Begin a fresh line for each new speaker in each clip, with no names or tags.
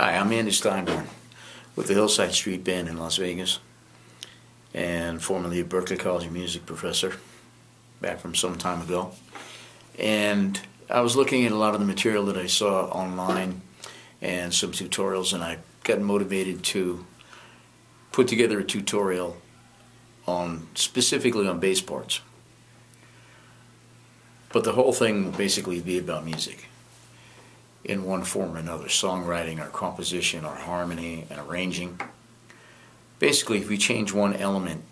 Hi, I'm Andy Steinborn with the Hillside Street Band in Las Vegas, and formerly a Berklee College of Music professor back from some time ago. And I was looking at a lot of the material that I saw online and some tutorials, and I got motivated to put together a tutorial specifically on bass parts. But the whole thing will basically be about music in one form or another: songwriting or composition or harmony and arranging. Basically, if we change one element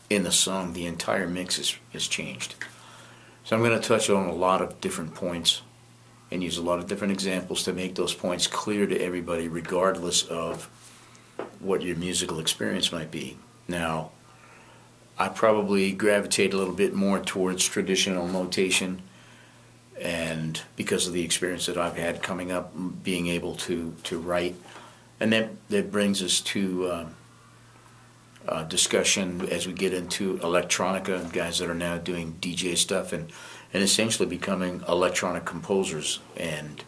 in the song, the entire mix is changed. So I'm going to touch on a lot of different points and use a lot of different examples to make those points clear to everybody, regardless of what your musical experience might be. Now, I probably gravitate a little bit more towards traditional notation, and because of the experience that I've had coming up, being able to write. And that brings us to discussion as we get into electronica, guys that are now doing DJ stuff and essentially becoming electronic composers, and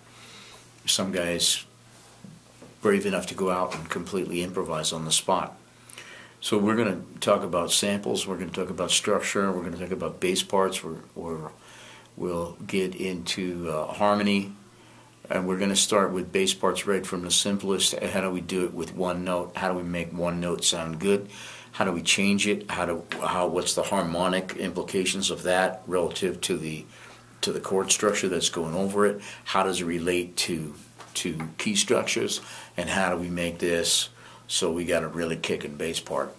some guys brave enough to go out and completely improvise on the spot. So we're going to talk about samples, we're going to talk about structure, we're going to talk about bass parts, we'll get into harmony, and we're going to start with bass parts right from the simplest. How do we do it with one note? How do we make one note sound good? How do we change it? What's the harmonic implications of that relative to the chord structure that's going over it? How does it relate to key structures? And how do we make this so we got a really kicking bass part?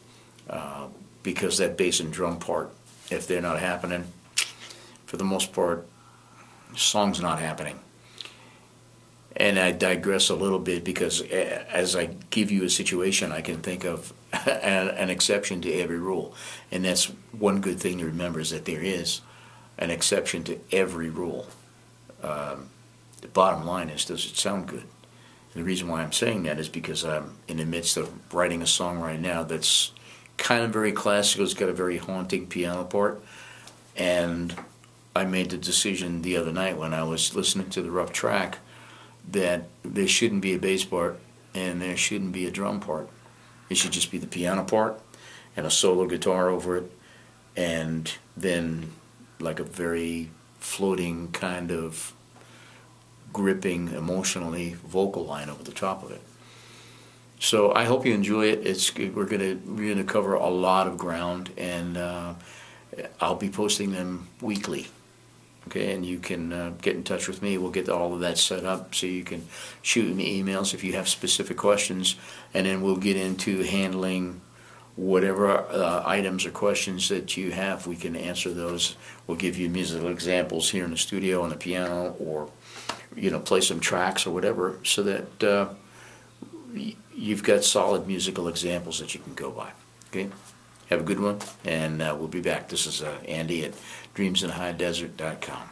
Because that bass and drum part, if they're not happening, for the most part, the song's not happening. And I digress a little bit, because as I give you a situation, I can think of an exception to every rule. And that's one good thing to remember, is that there is an exception to every rule. The bottom line is, does it sound good? And the reason why I'm saying that is because I'm in the midst of writing a song right now that's kind of very classical. It's got a very haunting piano part. And I made the decision the other night when I was listening to the rough track that there shouldn't be a bass part and there shouldn't be a drum part. It should just be the piano part and a solo guitar over it, and then like a very floating kind of gripping emotionally vocal line over the top of it. So I hope you enjoy it. We're gonna cover a lot of ground, and I'll be posting them weekly. Okay, and you can get in touch with me. We'll get all of that set up so you can shoot me emails if you have specific questions, and then we'll get into handling whatever items or questions that you have. We can answer those. We'll give you musical examples here in the studio on the piano, or play some tracks or whatever, so that you've got solid musical examples that you can go by. Okay? Have a good one, and we'll be back. This is Andy at dreamsinhighDesert.com.